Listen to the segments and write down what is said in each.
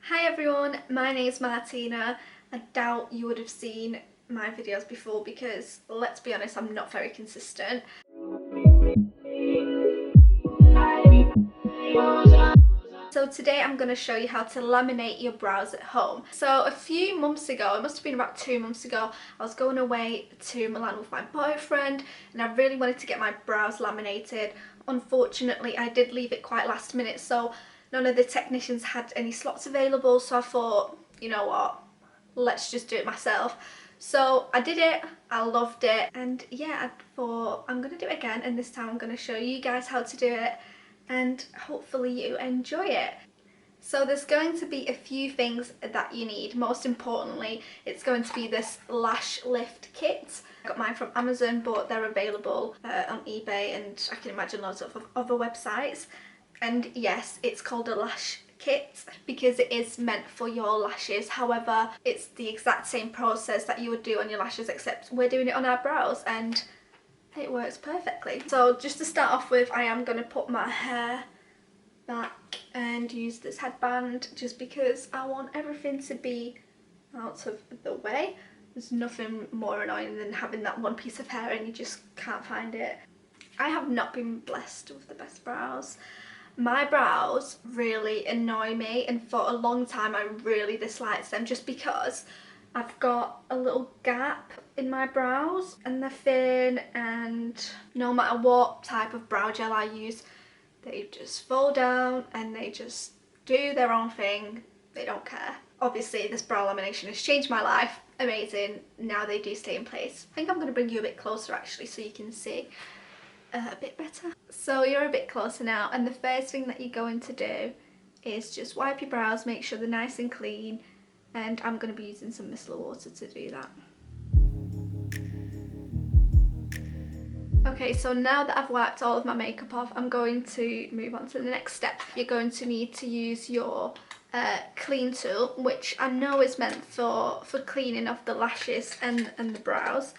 Hi everyone, my name is Martina. I doubt you would have seen my videos before because, let's be honest, I'm not very consistent. So today I'm going to show you how to laminate your brows at home. So a few months ago, it must have been about 2 months ago, I was going away to Milan with my boyfriend and I really wanted to get my brows laminated. Unfortunately, I did leave it quite last minute, so none of the technicians had any slots available, so I thought, you know what, let's just do it myself. So I did it, I loved it, and yeah, I thought I'm going to do it again, and this time I'm going to show you guys how to do it and hopefully you enjoy it. So there's going to be a few things that you need. Most importantly, it's going to be this lash lift kit. I got mine from Amazon, but they're available on eBay and I can imagine lots of other websites. And yes, it's called a lash kit because it is meant for your lashes. However, it's the exact same process that you would do on your lashes, except we're doing it on our brows and it works perfectly. So just to start off with, I am going to put my hair back and use this headband just because I want everything to be out of the way. There's nothing more annoying than having that one piece of hair and you just can't find it. I have not been blessed with the best brows. My brows really annoy me, and for a long time I really disliked them just because I've got a little gap in my brows and they're thin, and no matter what type of brow gel I use, they just fall down and they just do their own thing. They don't care. Obviously this brow lamination has changed my life. Amazing. Now they do stay in place. I think I'm going to bring you a bit closer actually so you can see a bit better. So you're a bit closer now, and the first thing that you're going to do is just wipe your brows, make sure they're nice and clean, and I'm going to be using some micellar water to do that. Okay, so now that I've wiped all of my makeup off, I'm going to move on to the next step. You're going to need to use your clean tool, which I know is meant for cleaning off the lashes and the brows.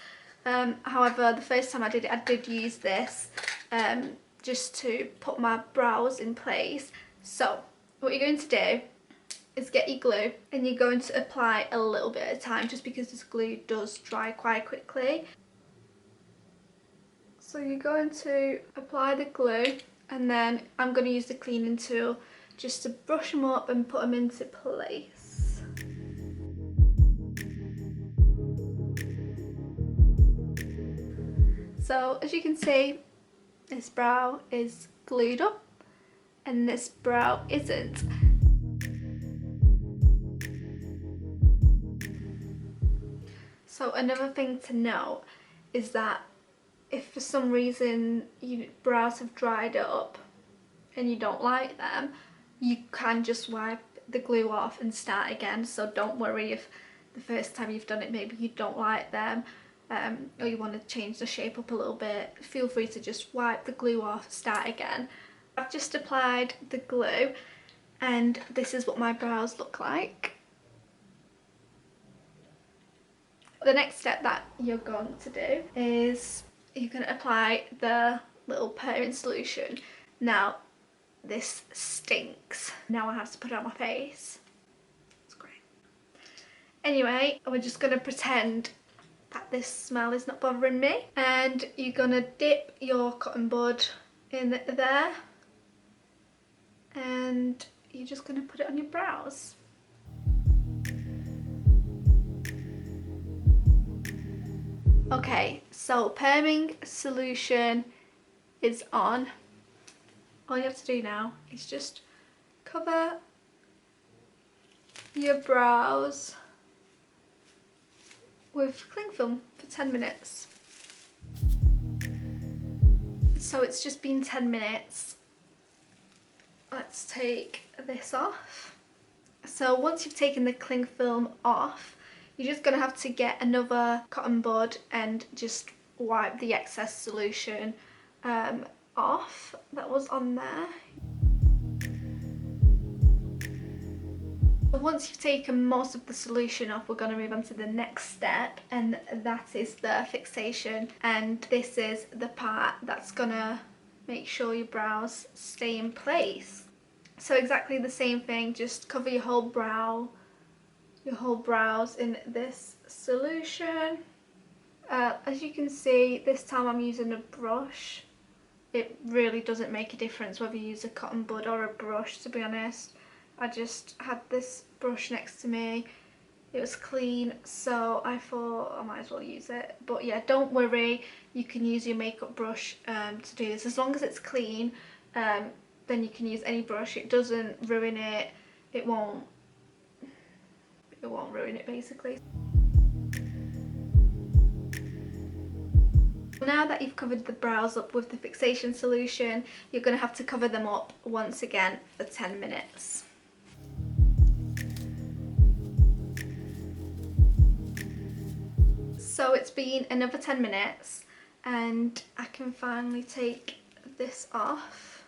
However, the first time I did it, I did use this just to put my brows in place. So what you're going to do is get your glue and you're going to apply a little bit at a time just because this glue does dry quite quickly. So you're going to apply the glue and then I'm going to use the cleaning tool just to brush them up and put them into place. So as you can see, this brow is glued up and this brow isn't. So another thing to note is that if for some reason your brows have dried up and you don't like them, you can just wipe the glue off and start again. So don't worry if the first time you've done it maybe you don't like them, or you want to change the shape up a little bit. Feel free to just wipe the glue off, start again. I've just applied the glue and this is what my brows look like. The next step that you're going to do is you're going to apply the little purring solution. Now this stinks. Now I have to put it on my face. It's great. Anyway, we're just going to pretend that this smell is not bothering me, and you're going to dip your cotton bud in there and you're just going to put it on your brows. Okay, so perming solution is on. All you have to do now is just cover your brows with cling film for 10 minutes. So it's just been 10 minutes. Let's take this off. So once you've taken the cling film off, you're just going to have to get another cotton bud and just wipe the excess solution off that was on there. Once you've taken most of the solution off, we're going to move on to the next step, and that is the fixation, and this is the part that's going to make sure your brows stay in place. So exactly the same thing, just cover your whole brows in this solution. As you can see, this time I'm using a brush. It really doesn't make a difference whether you use a cotton bud or a brush, to be honest. I just had this brush next to me. It was clean, so I thought I might as well use it. But yeah, don't worry, you can use your makeup brush to do this. As long as it's clean, then you can use any brush. It doesn't ruin it. It won't ruin it, basically. Now that you've covered the brows up with the fixation solution, you're going to have to cover them up once again for 10 minutes. So it's been another 10 minutes and I can finally take this off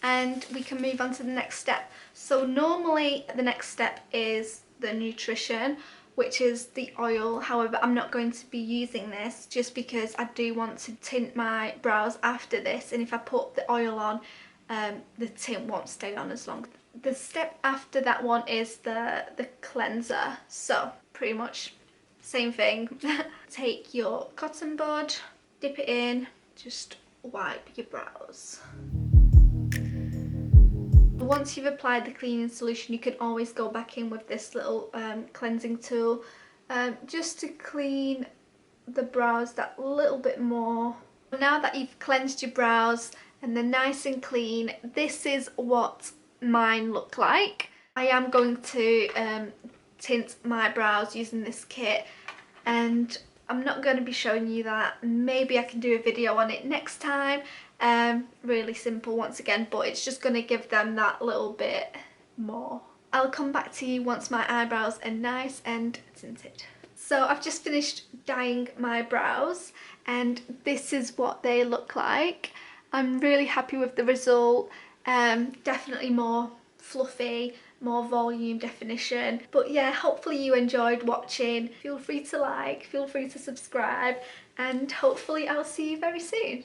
and we can move on to the next step. So normally the next step is the nutrition, which is the oil. However, I'm not going to be using this just because I do want to tint my brows after this, and if I put the oil on, the tint won't stay on as long. The step after that one is the cleanser. So pretty much same thing. Take your cotton bud, dip it in, just wipe your brows. Once you've applied the cleaning solution, you can always go back in with this little cleansing tool just to clean the brows that little bit more. Now that you've cleansed your brows and they're nice and clean, this is what mine look like. I am going to tint my brows using this kit, and I'm not going to be showing you that. Maybe I can do a video on it next time. Really simple once again, but it's just going to give them that little bit more. I'll come back to you once my eyebrows are nice and tinted. So I've just finished dyeing my brows and this is what they look like. I'm really happy with the result. Definitely more fluffy, more volume, definition. But yeah, hopefully you enjoyed watching. Feel free to like, feel free to subscribe, and hopefully I'll see you very soon.